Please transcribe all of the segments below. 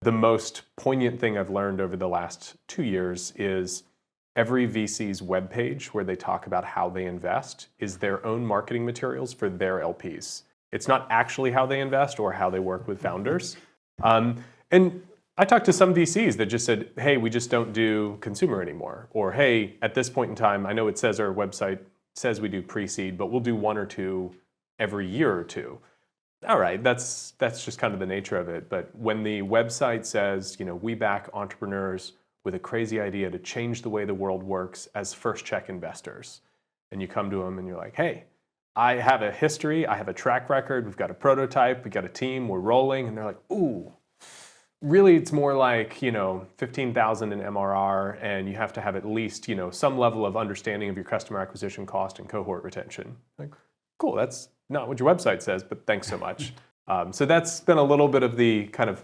The most poignant thing I've learned over the last 2 years is every VC's webpage where they talk about how they invest is their own marketing materials for their LPs. It's not actually how they invest or how they work with founders. And I talked to some VCs that just said, hey, we just don't do consumer anymore. Or, hey, at this point in time, I know it says our website says we do pre-seed, but we'll do 1 or 2 every year or 2. All right, that's just kind of the nature of it. But when the website says, we back entrepreneurs with a crazy idea to change the way the world works as first check investors, and you come to them and you're like, hey, I have a history, I have a track record, we've got a prototype, we've got a team, we're rolling, and they're like, ooh, really it's more like, 15,000 in MRR, and you have to have at least, some level of understanding of your customer acquisition cost and cohort retention. Like, cool, that's not what your website says, but thanks so much. So that's been a little bit of the kind of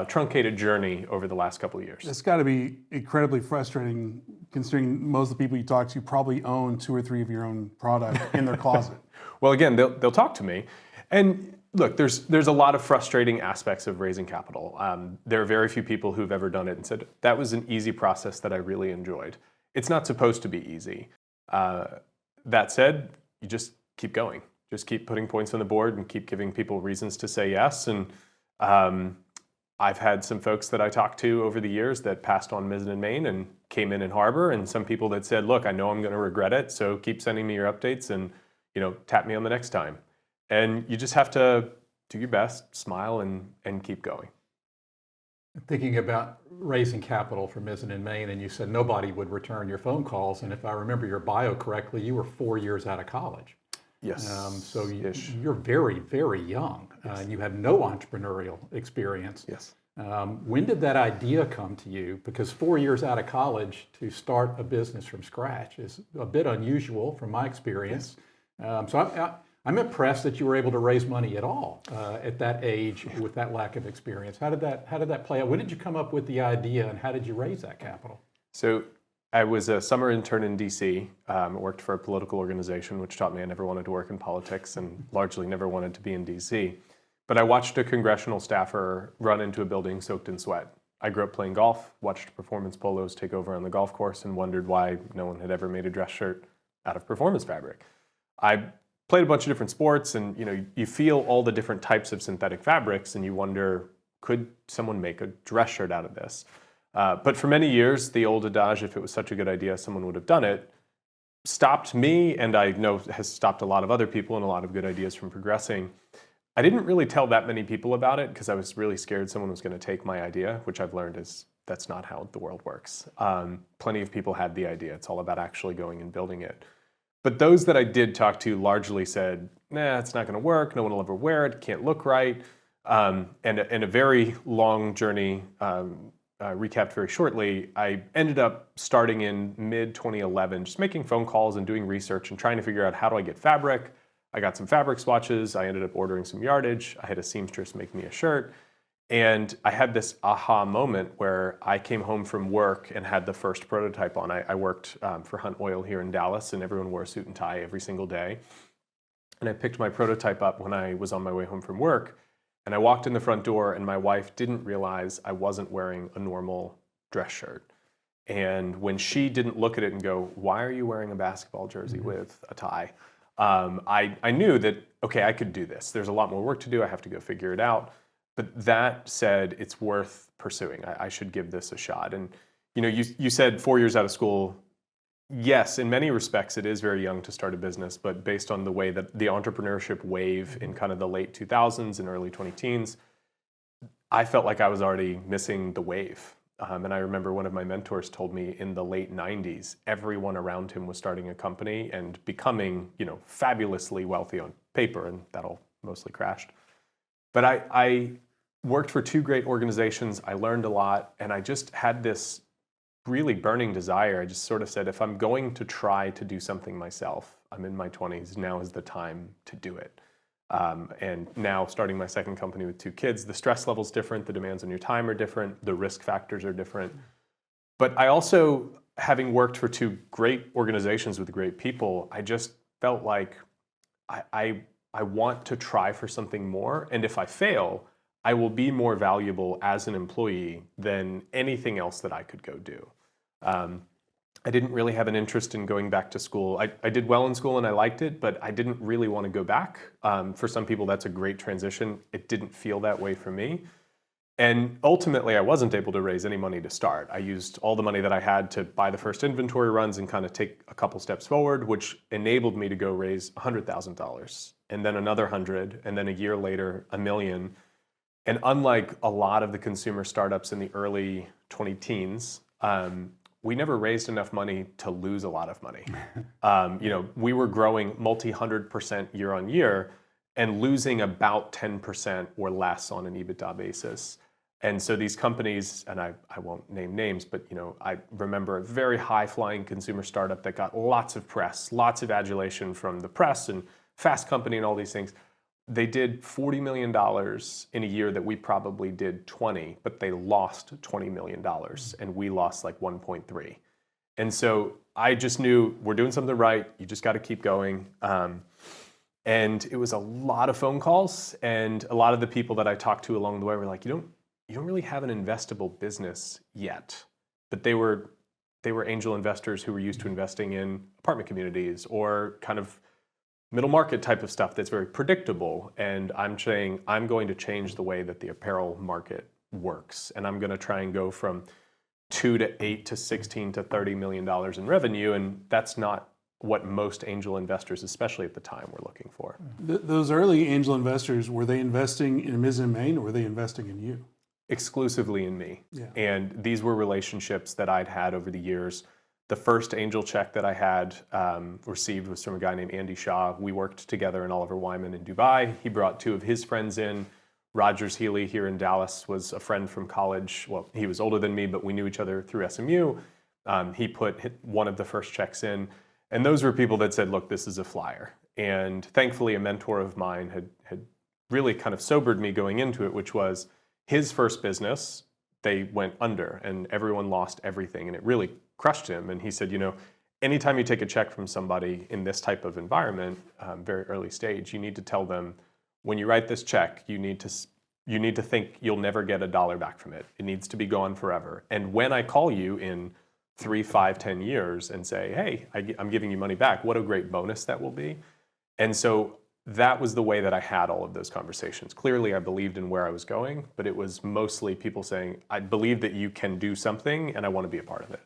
truncated journey over the last couple of years. It's got to be incredibly frustrating considering most of the people you talk to probably own 2 or 3 of your own product in their closet. Well, again, they'll talk to me. And look, there's a lot of frustrating aspects of raising capital. There are very few people who've ever done it and said, that was an easy process that I really enjoyed. It's not supposed to be easy. That said, you just keep going. Just keep putting points on the board and keep giving people reasons to say yes. And I've had some folks that I talked to over the years that passed on Mizzen Main and came in Harper, and some people that said, look, I know I'm going to regret it, so keep sending me your updates and tap me on the next time. And you just have to do your best, smile, and keep going. Thinking about raising capital for Mizzen Main, and you said nobody would return your phone calls, and if I remember your bio correctly, you were 4 years out of college. Yes. So you're very, very young, and you have no entrepreneurial experience. Yes. When did that idea come to you? Because 4 years out of college to start a business from scratch is a bit unusual from my experience. Yes. So I'm impressed that you were able to raise money at all at that age with that lack of experience. How did that play out? When did you come up with the idea, and how did you raise that capital? So I was a summer intern in DC. Worked for a political organization, which taught me I never wanted to work in politics and largely never wanted to be in DC. But I watched a congressional staffer run into a building soaked in sweat. I grew up playing golf, watched performance polos take over on the golf course, and wondered why no one had ever made a dress shirt out of performance fabric. I played a bunch of different sports, and you feel all the different types of synthetic fabrics, and you wonder, could someone make a dress shirt out of this? But for many years, the old adage, if it was such a good idea, someone would have done it, stopped me, and I know has stopped a lot of other people and a lot of good ideas from progressing. I didn't really tell that many people about it because I was really scared someone was going to take my idea, which I've learned is that's not how the world works. Plenty of people had the idea. It's all about actually going and building it. But those that I did talk to largely said, nah, it's not going to work. No one will ever wear it. It can't look right. And a very long journey, recapped very shortly, I ended up starting in mid-2011, just making phone calls and doing research and trying to figure out how do I get fabric. I got some fabric swatches. I ended up ordering some yardage. I had a seamstress make me a shirt. And I had this aha moment where I came home from work and had the first prototype on. I worked for Hunt Oil here in Dallas, and everyone wore a suit and tie every single day. And I picked my prototype up when I was on my way home from work. And I walked in the front door, and my wife didn't realize I wasn't wearing a normal dress shirt. And when she didn't look at it and go, why are you wearing a basketball jersey with a tie? I knew that, okay, I could do this. There's a lot more work to do. I have to go figure it out. But that said, it's worth pursuing. I should give this a shot. And you said 4 years out of school. Yes, in many respects, it is very young to start a business, but based on the way that the entrepreneurship wave in kind of the late 2000s and early 2010s, I felt like I was already missing the wave. And I remember one of my mentors told me in the late 90s, everyone around him was starting a company and becoming, fabulously wealthy on paper, and that all mostly crashed. But I worked for 2 great organizations. I learned a lot, and I just had this really burning desire. I just sort of said, if I'm going to try to do something myself, I'm in my 20s, now is the time to do it. And now starting my second company with 2 kids, the stress level's different, the demands on your time are different, the risk factors are different. But I also, having worked for 2 great organizations with great people, I just felt like I want to try for something more. And if I fail, I will be more valuable as an employee than anything else that I could go do. I didn't really have an interest in going back to school. I did well in school and I liked it, but I didn't really want to go back. For some people, that's a great transition. It didn't feel that way for me. And ultimately, I wasn't able to raise any money to start. I used all the money that I had to buy the first inventory runs and kind of take a couple steps forward, which enabled me to go raise $100,000 and then another 100, and then a year later, $1 million. And unlike a lot of the consumer startups in the early 20-teens, we never raised enough money to lose a lot of money. We were growing multi-100% year on year and losing about 10% or less on an EBITDA basis. And so these companies, and I won't name names, but I remember a very high-flying consumer startup that got lots of press, lots of adulation from the press and Fast Company and all these things. They did $40 million in a year that we probably did 20, but they lost $20 million and we lost like 1.3. And so I just knew we're doing something right. You just got to keep going. And it was a lot of phone calls, and a lot of the people that I talked to along the way were like, you don't really have an investable business yet. But they were angel investors who were used to investing in apartment communities or kind of middle market type of stuff that's very predictable. And I'm saying I'm going to change the way that the apparel market works. And I'm going to try and go from 2 to 8 to 16 to $30 million in revenue. And that's not what most angel investors, especially at the time, were looking for. Those early angel investors, were they investing in Mizzen Main or were they investing in you? Exclusively in me. Yeah. And these were relationships that I'd had over the years. The first angel check that I had received was from a guy named Andy Shaw. We worked together in Oliver Wyman in Dubai. He brought 2 of his friends in. Rogers Healy here in Dallas was a friend from college. Well, he was older than me, but we knew each other through SMU. He put one of the first checks in. And those were people that said, look, this is a flyer. And thankfully, a mentor of mine had really kind of sobered me going into it, which was his first business. They went under and everyone lost everything. And it really crushed him. And he said, anytime you take a check from somebody in this type of environment, very early stage, you need to tell them, when you write this check, you need to think you'll never get $1 back from it. It needs to be gone forever. And when I call you in 3, 5, 10 years and say, hey, I'm giving you money back, what a great bonus that will be. And so that was the way that I had all of those conversations. Clearly, I believed in where I was going, but it was mostly people saying, I believe that you can do something and I want to be a part of it.